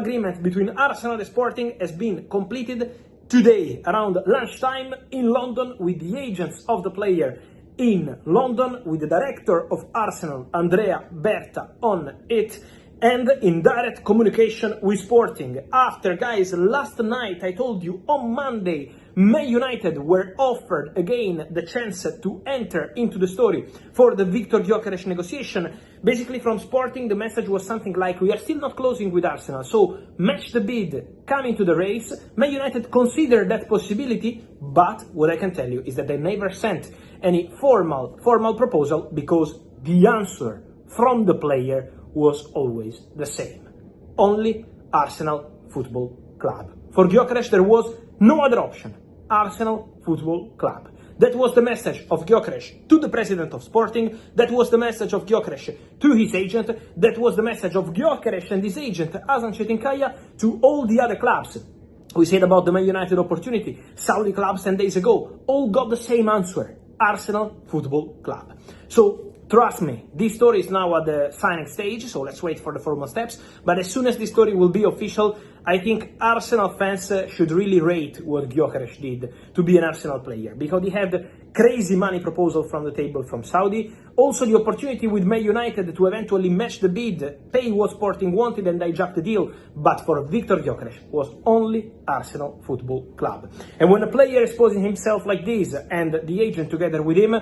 agreement between Arsenal and Sporting has been completed today around lunchtime in London with the agents of the player in London, with the director of Arsenal, Andrea Berta, on it, and in direct communication with Sporting. After, guys, last night, I told you on Monday, Man United were offered again the chance to enter into the story for the Viktor Gyökeres negotiation. Basically, from Sporting, the message was something like, we are still not closing with Arsenal, so match the bid, come into the race. Man United considered that possibility, but what I can tell you is that they never sent any formal proposal, because the answer from the player was always the same. Only Arsenal Football Club. For Gyokeres, there was no other option. Arsenal Football Club. That was the message of Gyökeres to the president of Sporting. That was the message of Gyökeres to his agent. That was the message of Gyökeres and his agent, Hasan Çetinkaya, to all the other clubs. We said about the Man United opportunity. Saudi clubs 10 days ago all got the same answer. Arsenal Football Club. So, trust me, this story is now at the signing stage, so let's wait for the formal steps. But as soon as this story will be official, I think Arsenal fans should really rate what Gyokeres did to be an Arsenal player, because he had crazy money proposal from the table from Saudi. Also the opportunity with Man United to eventually match the bid, pay what Sporting wanted and hijack the deal. But for Viktor Gyökeres was only Arsenal Football Club. And when a player is posing himself like this and the agent together with him,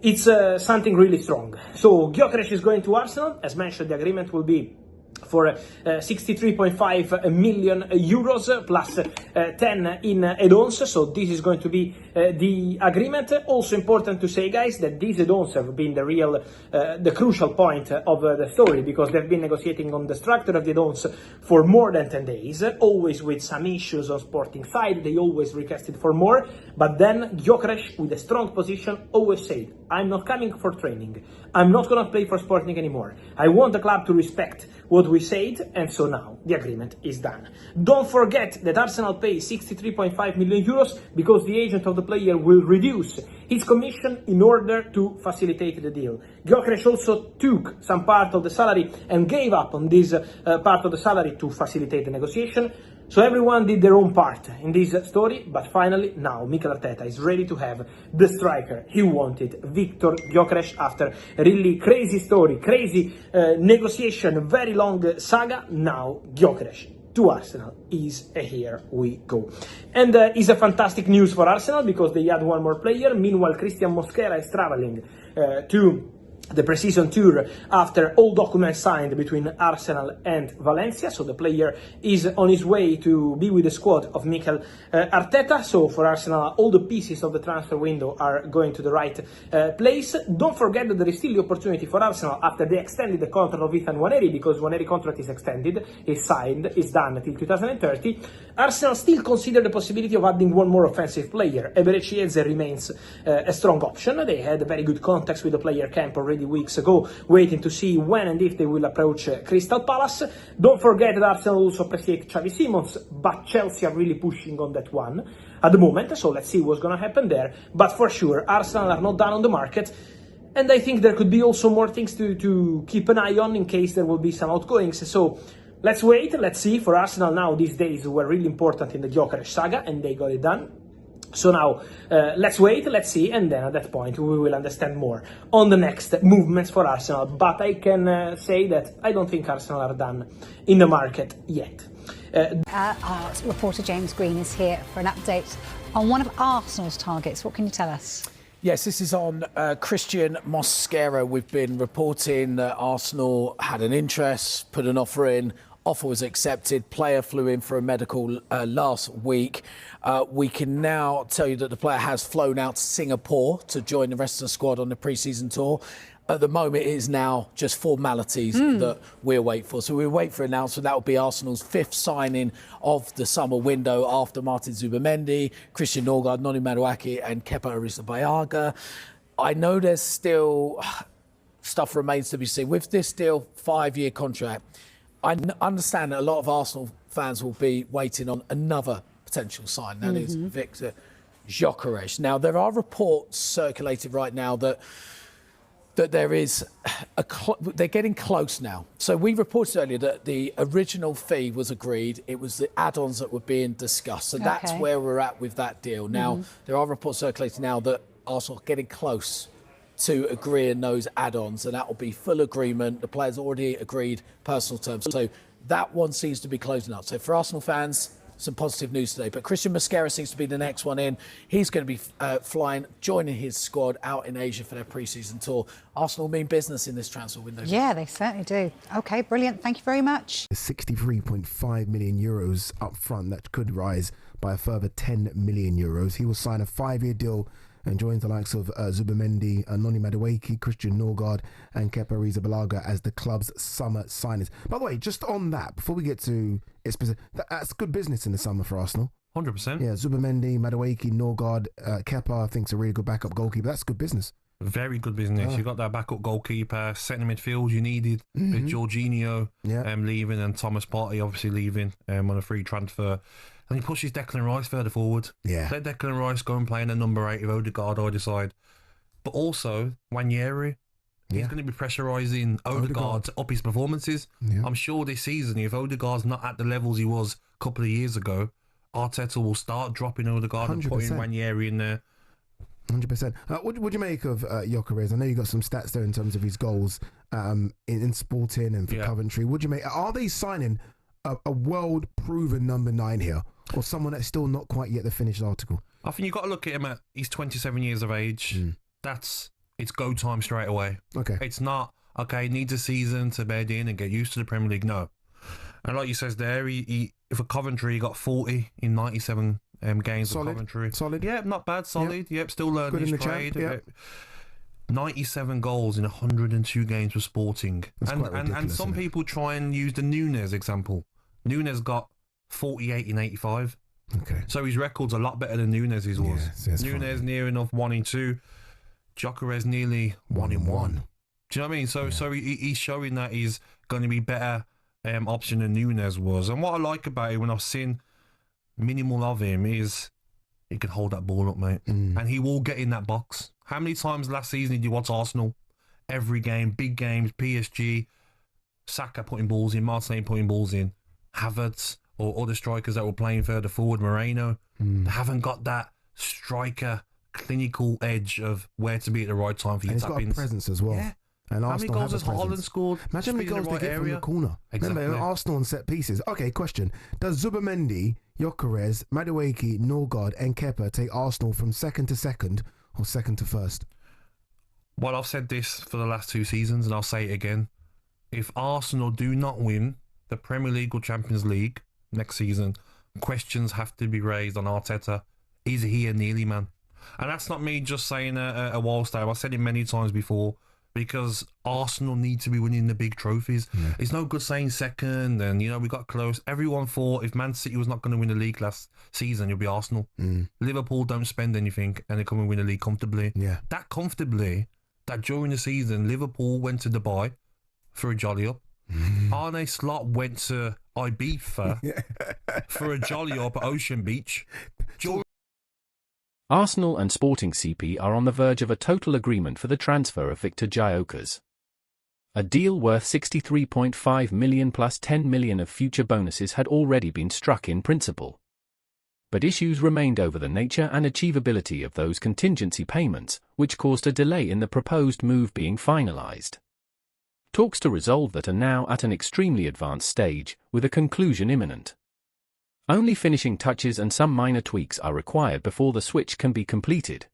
it's something really strong. So Gyokeres is going to Arsenal. As mentioned, the agreement will be for 63.5 million euros plus 10 in add-ons. So this is going to be the agreement. Also important to say, guys, that these add-ons have been the crucial point of the story, because they've been negotiating on the structure of the add-ons for more than 10 days, always with some issues on Sporting side. They always requested for more, but then Gyokeres, with a strong position, always said, I'm not coming for training. I'm not going to play for Sporting anymore. I want the club to respect what we said, and so now the agreement is done. Don't forget that Arsenal pays 63.5 million euros because the agent of the player will reduce his commission in order to facilitate the deal. Gyokeres also took some part of the salary and gave up on this part of the salary to facilitate the negotiation. So everyone did their own part in this story, but finally now Mikel Arteta is ready to have the striker he wanted, Viktor Gyökeres, after a really crazy story, crazy negotiation, very long saga. Now Gyokeres to Arsenal is a here we go. And is a fantastic news for Arsenal, because they had one more player. Meanwhile, Christian Mosquera is traveling to the Preseason tour after all documents signed between Arsenal and Valencia. So the player is on his way to be with the squad of Mikel Arteta. So for Arsenal, all the pieces of the transfer window are going to the right place. Don't forget that there is still the opportunity for Arsenal, after they extended the contract of Ethan Nwaneri, because Nwaneri contract is extended, is signed, is done until 2030. Arsenal still consider the possibility of adding one more offensive player. Eberechi Eze remains a strong option. They had very good contacts with the player camp already weeks ago, waiting to see when and if they will approach Crystal Palace. Don't forget that Arsenal also appreciate Xavi Simons, but Chelsea are really pushing on that one at the moment, so let's see what's going to happen there. But for sure, Arsenal are not done on the market, and I think there could be also more things to keep an eye on in case there will be some outgoings. So let's wait, let's see. For Arsenal now, these days were really important in the Gyokeres saga, and they got it done. So now, let's wait, let's see, and then at that point we will understand more on the next movements for Arsenal. But I can say that I don't think Arsenal are done in the market yet. Our reporter James Green is here for an update on one of Arsenal's targets. What can you tell us? Yes, this is on Christian Mosquera. We've been reporting that Arsenal had an interest, put an offer in. Offer was accepted. Player flew in for a medical last week. We can now tell you that the player has flown out to Singapore to join the rest of the squad on the pre-season tour. At the moment, it is now just formalities that we'll wait for. So we'll wait for an announcement. That will be Arsenal's fifth signing of the summer window after Martin Zubimendi, Christian Norgard, Noni Madueke and Kepa Arrizabalaga. I know there's still stuff remains to be seen. With this deal, 5-year contract, I understand that a lot of Arsenal fans will be waiting on another potential sign. That is Viktor Gyökeres. Now, there are reports circulated right now that that there is they're getting close now. So we reported earlier that the original fee was agreed. It was the add-ons that were being discussed. So that's where we're at with that deal. Now, there are reports circulating now that Arsenal are getting close to agreeing those add-ons, and that will be full agreement. The players already agreed personal terms. So that one seems to be closing up. So for Arsenal fans, some positive news today. But Christian Mosquera seems to be the next one in. He's going to be flying, joining his squad out in Asia for their pre-season tour. Arsenal mean business in this transfer window. Yeah, they certainly do. OK, brilliant. Thank you very much. 63.5 million euros up front. That could rise by a further 10 million euros. He will sign a 5-year deal and joins the likes of Zubimendi, Noni Madueke, Christian Norgard and Kepa Arrizabalaga as the club's summer signings. By the way, just on that, before we get to it specific, that's good business in the summer for Arsenal. 100%. Yeah, Zubimendi, Madueke, Norgard, Kepa, I think is a really good backup goalkeeper. That's good business. Very good business. You got that backup goalkeeper, centre midfield you needed with Jorginho leaving and Thomas Partey obviously leaving on a free transfer. And he pushes Declan Rice further forward. Yeah. Let Declan Rice go and play in a number 8 with Odegaard, I decide. But also, Wanyeri, he's going to be pressurising Odegaard to up his performances. Yeah. I'm sure this season, if Odegaard's not at the levels he was a couple of years ago, Arteta will start dropping Odegaard 100%. And putting Wanyeri in there. 100%. What would you make of Gyokeres? I know you got some stats there in terms of his goals in Sporting and for Coventry. Would you make? Are they signing a world-proven number 9 here, or someone that's still not quite yet the finished article? I think you've got to look at him he's 27 years of age. It's go time straight away. Okay. It's not, okay, needs a season to bed in and get used to the Premier League. No. And like you says there, he for Coventry, he got 40 in 97 games for Coventry. Solid. Yeah, not bad. Solid. Yep, still learning his trade. Yep. 97 goals in 102 games for Sporting. And some people try and use the Nunes example. Nunes got 48 in 85. Okay. So his record's a lot better than Nunes's was. Yes, Nunes near enough 1 in 2. Gyökeres nearly 1 in 1. Do you know what I mean? So he's showing that he's going to be better option than Nunes was. And what I like about it when I've seen minimal of him is he can hold that ball up, mate. And he will get in that box. How many times last season did you watch Arsenal? Every game, big games, PSG, Saka putting balls in, Martinelli putting balls in, Havertz or other strikers that were playing further forward, Moreno. They haven't got that striker clinical edge of where to be at the right time for your tap-ins. He's got a presence as well. Yeah. And how many goals has Haaland scored? Imagine how many goals they get from the corner. Exactly. Remember, Arsenal on set pieces. Okay, question. Does Zubimendi, Gyokeres, Madueke, Norgard and Kepa take Arsenal from second to second or second to first? Well, I've said this for the last 2 seasons and I'll say it again. If Arsenal do not win the Premier League or Champions League next season, questions have to be raised on Arteta. Is he a nearly man? And that's not me just saying a wild style. I've said it many times before. Because Arsenal need to be winning the big trophies. It's no good saying second and, we got close. Everyone thought if Man City was not going to win the league last season, it'll be Arsenal. Liverpool don't spend anything and they come and win the league comfortably. That comfortably, that during the season, Liverpool went to Dubai for a jolly up. Arne Slot went to Ibiza for a jolly up at Ocean Beach. Arsenal and Sporting CP are on the verge of a total agreement for the transfer of Viktor Gyökeres. A deal worth £63.5 million plus £10 million of future bonuses had already been struck in principle. But issues remained over the nature and achievability of those contingency payments, which caused a delay in the proposed move being finalised. Talks to resolve that are now at an extremely advanced stage, with a conclusion imminent. Only finishing touches and some minor tweaks are required before the switch can be completed.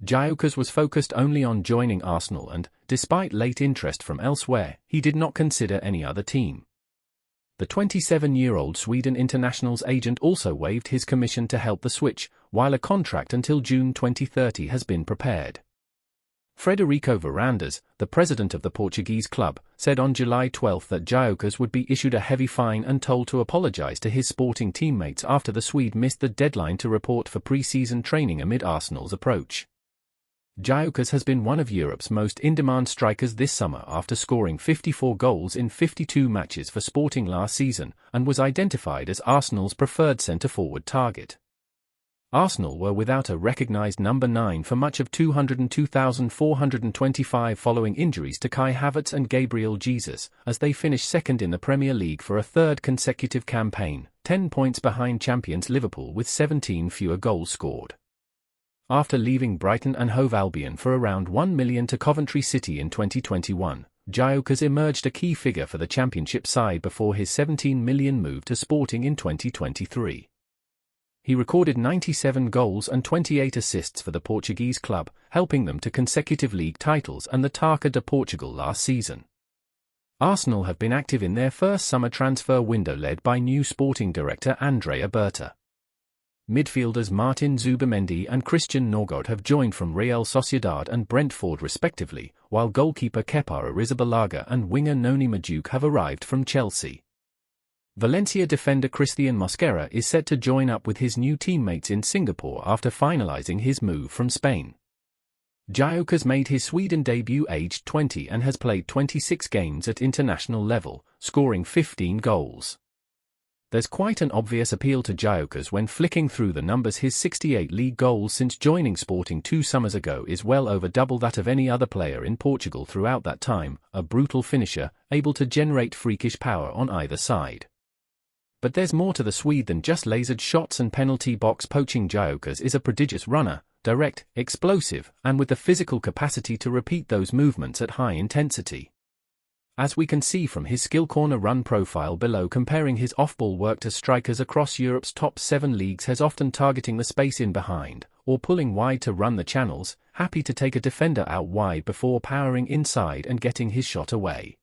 Gyökeres was focused only on joining Arsenal and, despite late interest from elsewhere, he did not consider any other team. The 27-year-old Sweden international's agent also waived his commission to help the switch, while a contract until June 2030 has been prepared. Frederico Varandas, the president of the Portuguese club, said on July 12 that Gyökeres would be issued a heavy fine and told to apologise to his Sporting teammates after the Swede missed the deadline to report for pre-season training amid Arsenal's approach. Gyökeres has been one of Europe's most in-demand strikers this summer after scoring 54 goals in 52 matches for Sporting last season and was identified as Arsenal's preferred centre-forward target. Arsenal were without a recognised number 9 for much of 202,425 following injuries to Kai Havertz and Gabriel Jesus, as they finished second in the Premier League for a third consecutive campaign, 10 points behind champions Liverpool with 17 fewer goals scored. After leaving Brighton and Hove Albion for around £1 million to Coventry City in 2021, Gyökeres emerged a key figure for the Championship side before his £17 million move to Sporting in 2023. He recorded 97 goals and 28 assists for the Portuguese club, helping them to consecutive league titles and the Taça de Portugal last season. Arsenal have been active in their first summer transfer window led by new sporting director Andrea Berta. Midfielders Martin Zubimendi and Christian Norgod have joined from Real Sociedad and Brentford respectively, while goalkeeper Kepa Arrizabalaga and winger Noni Madueke have arrived from Chelsea. Valencia defender Christian Mosquera is set to join up with his new teammates in Singapore after finalising his move from Spain. Gyökeres made his Sweden debut aged 20 and has played 26 games at international level, scoring 15 goals. There's quite an obvious appeal to Gyökeres when flicking through the numbers. His 68 league goals since joining Sporting 2 summers ago is well over double that of any other player in Portugal throughout that time, a brutal finisher, able to generate freakish power on either side. But there's more to the Swede than just lasered shots and penalty box poaching. Gyökeres is a prodigious runner, direct, explosive, and with the physical capacity to repeat those movements at high intensity. As we can see from his skill corner run profile below, comparing his off-ball work to strikers across Europe's top 7 leagues, has often targeting the space in behind, or pulling wide to run the channels, happy to take a defender out wide before powering inside and getting his shot away.